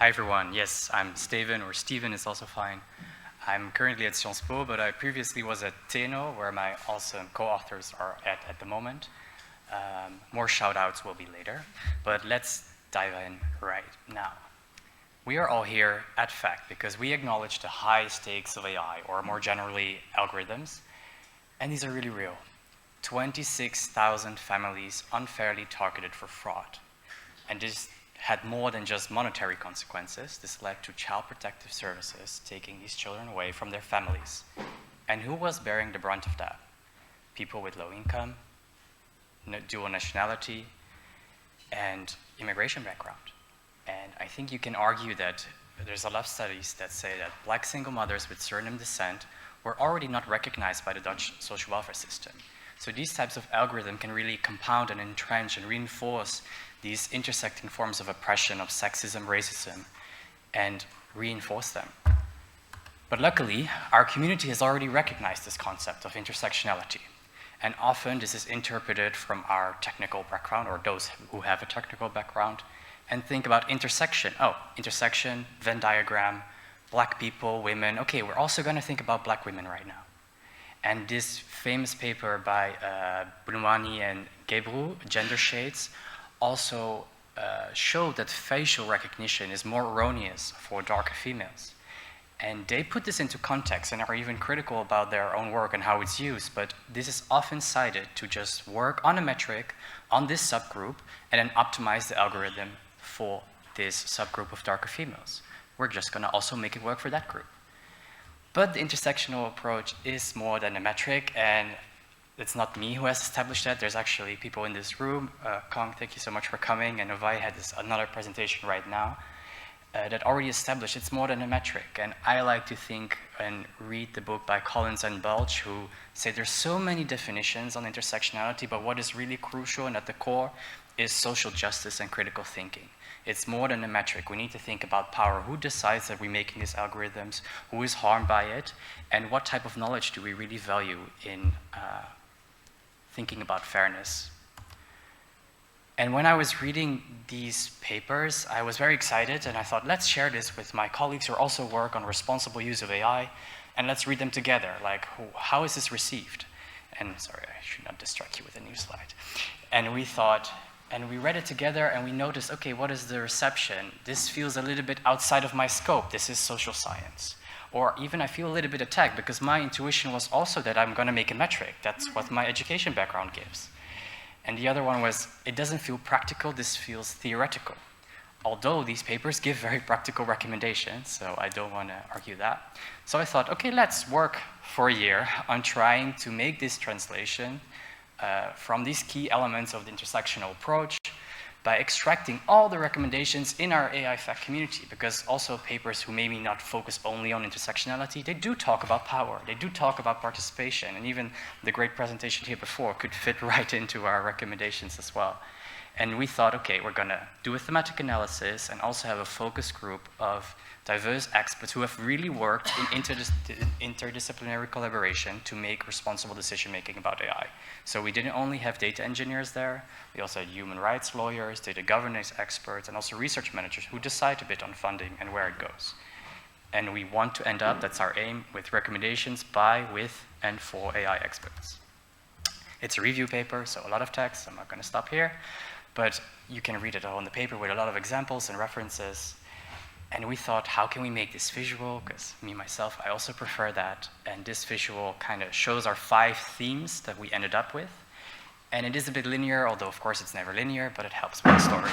Hi everyone, yes, I'm Steven, or Steven is also fine. I'm currently at Sciences Po, but I previously was at TNO, where my awesome co-authors are at the moment. More shout-outs will be later, but let's dive in right now. We are all here at FACT because we acknowledge the high stakes of AI, or more generally, algorithms, and these are really real. 26,000 families unfairly targeted for fraud. And this had more than just monetary consequences. This led to child protective services taking these children away from their families. And who was bearing the brunt of that? People with low income, dual nationality, and immigration background. And I think you can argue that there's a lot of studies that say that Black single mothers with Suriname descent were already not recognized by the Dutch social welfare system. So these types of algorithms can really compound and entrench and reinforce these intersecting forms of oppression, of sexism, racism, and reinforce them. But luckily, our community has already recognized this concept of intersectionality. And often this is interpreted from our technical background, or those who have a technical background, and think about intersection. Oh, intersection, Venn diagram, Black people, women. Okay, we're also going to think about Black women right now. And this famous paper by Bounouani and Gebru, Gender Shades, also showed that facial recognition is more erroneous for darker females. And they put this into context and are even critical about their own work and how it's used, but this is often cited to just work on a metric on this subgroup and then optimize the algorithm for this subgroup of darker females. We're just going to also make it work for that group. But the intersectional approach is more than a metric, and it's not me who has established that. There's actually people in this room. Kong, thank you so much for coming, and Ovai had another presentation right now that already established it's more than a metric. And I like to think and read the book by Collins and Belch, who say there's so many definitions on intersectionality, but what is really crucial and at the core is social justice and critical thinking. It's more than a metric. We need to think about power. Who decides that we're making these algorithms? Who is harmed by it? And what type of knowledge do we really value in thinking about fairness? And when I was reading these papers, I was very excited, and I thought, let's share this with my colleagues who also work on responsible use of AI, and let's read them together. Like, how is this received? And sorry, I should not distract you with a new slide. And we thought, and we read it together, and we noticed, okay, what is the reception? This feels a little bit outside of my scope. This is social science. Or even I feel a little bit attacked because my intuition was also that I'm going to make a metric. That's what my education background gives. And the other one was, it doesn't feel practical, this feels theoretical. Although these papers give very practical recommendations, so I don't want to argue that. So I thought, okay, let's work for a year on trying to make this translation from these key elements of the intersectional approach by extracting all the recommendations in our AI fact community, because also papers who maybe not focus only on intersectionality, they do talk about power, they do talk about participation, and even the great presentation here before could fit right into our recommendations as well. And we thought, okay, we're going to do a thematic analysis and also have a focus group of diverse experts who have really worked in interdisciplinary collaboration to make responsible decision-making about AI. So we didn't only have data engineers there, we also had human rights lawyers, data governance experts, and also research managers who decide a bit on funding and where it goes. And we want to end up, that's our aim, with recommendations by, with, and for AI experts. It's a review paper, so a lot of text, I'm not going to stop here, but you can read it all in the paper with a lot of examples and references. And we thought, how can we make this visual? Because me, myself, I also prefer that. And this visual kind of shows our 5 themes that we ended up with. And it is a bit linear, although of course it's never linear, but it helps with the story.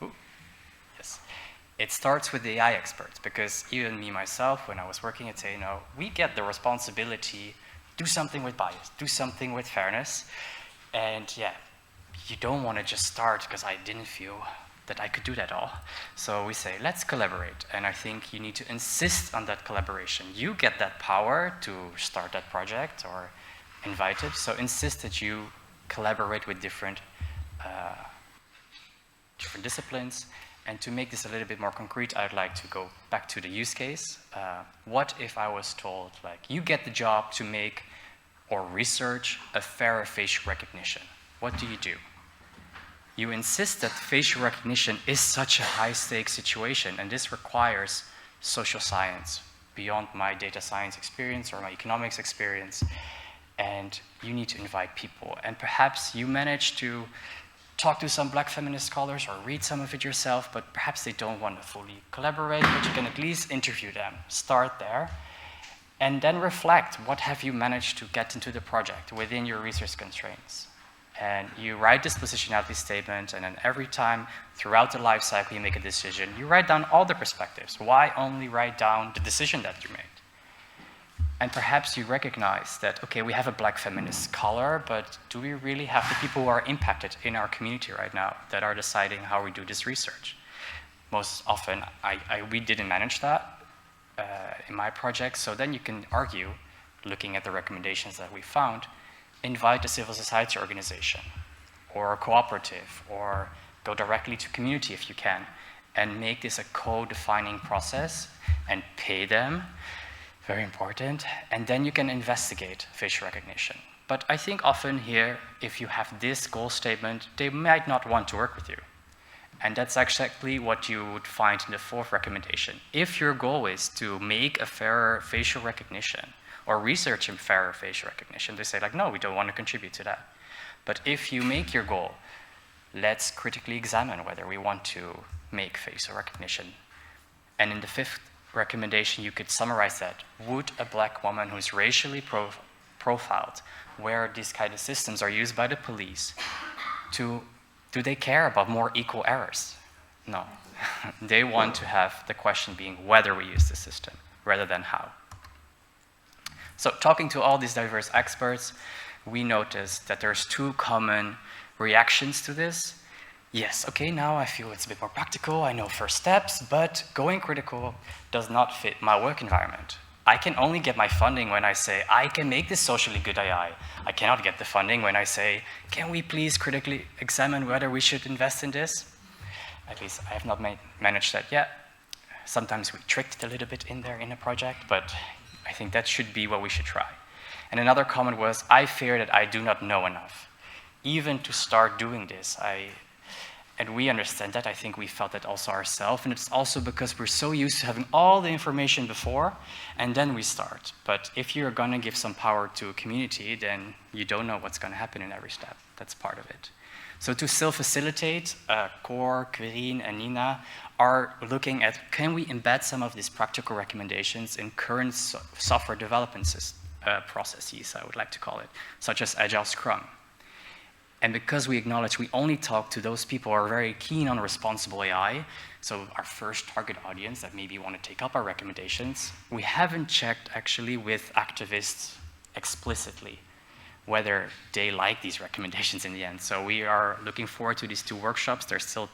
Ooh. Yes. It starts with the AI experts, because even me, myself, when I was working at TNO, we get the responsibility, do something with bias, do something with fairness. And yeah, you don't want to just start because I didn't feel that I could do that all. So we say, let's collaborate. And I think you need to insist on that collaboration. You get that power to start that project or invite it. So insist that you collaborate with different disciplines. And to make this a little bit more concrete, I'd like to go back to the use case. What if I was told, like, you get the job to make or research a fairer facial recognition? What do you do? you insist that facial recognition is such a high-stakes situation, and this requires social science beyond my data science experience or my economics experience, and you need to invite people. And perhaps you manage to talk to some Black feminist scholars or read some of it yourself, but perhaps they don't want to fully collaborate, but you can at least interview them. Start there, and then reflect. What have you managed to get into the project within your research constraints? And you write this positionality statement, and then every time throughout the life cycle you make a decision, you write down all the perspectives. Why only write down the decision that you made? And perhaps you recognize that, okay, we have a Black feminist scholar, but do we really have the people who are impacted in our community right now that are deciding how we do this research? Most often, we didn't manage that in my project, so then you can argue, looking at the recommendations that we found, invite a civil society organization or a cooperative, or go directly to community if you can, and make this a co-defining process and pay them, very important, and then you can investigate facial recognition. But I think often here, if you have this goal statement, they might not want to work with you. And that's exactly what you would find in the fourth recommendation. If your goal is to make a fairer facial recognition, or research in fairer facial recognition, they say like, no, we don't want to contribute to that. But if you make your goal, let's critically examine whether we want to make facial recognition. And in the fifth recommendation, you could summarize that. Would a Black woman who's racially profiled, where these kind of systems are used by the police, do they care about more equal errors? No. They want to have the question being whether we use the system, rather than how. So talking to all these diverse experts, we noticed that there's two common reactions to this. Yes, okay, now I feel it's a bit more practical, I know first steps, but going critical does not fit my work environment. I can only get my funding when I say, I can make this socially good AI. I cannot get the funding when I say, can we please critically examine whether we should invest in this? At least I have not managed that yet. Sometimes we tricked a little bit in there in a project, but I think that should be what we should try. And another comment was, I fear that I do not know enough. Even to start doing this, and we understand that. I think we felt that also ourselves, and it's also because we're so used to having all the information before, and then we start. But if you're gonna give some power to a community, then you don't know what's gonna happen in every step. That's part of it. So to self-facilitate, Core, Quirine, and Nina are looking at, can we embed some of these practical recommendations in current software development processes, I would like to call it, such as Agile Scrum. And because we acknowledge we only talk to those people who are very keen on responsible AI, so our first target audience that maybe want to take up our recommendations, we haven't checked actually with activists explicitly whether they like these recommendations in the end. So we are looking forward to these two workshops. They're still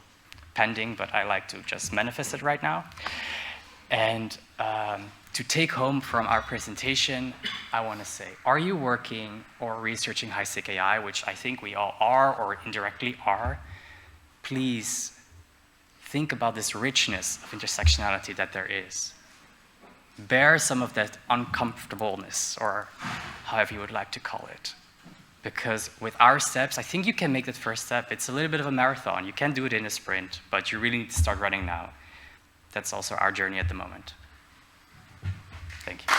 pending, but I like to just manifest it right now. And to take home from our presentation, I want to say, are you working or researching high-stake AI, which I think we all are or indirectly are? Please think about this richness of intersectionality that there is. Bear some of that uncomfortableness, or however you would like to call it. Because with our steps, I think you can make that first step. It's a little bit of a marathon. You can't do it in a sprint, but you really need to start running now. That's also our journey at the moment. Thank you.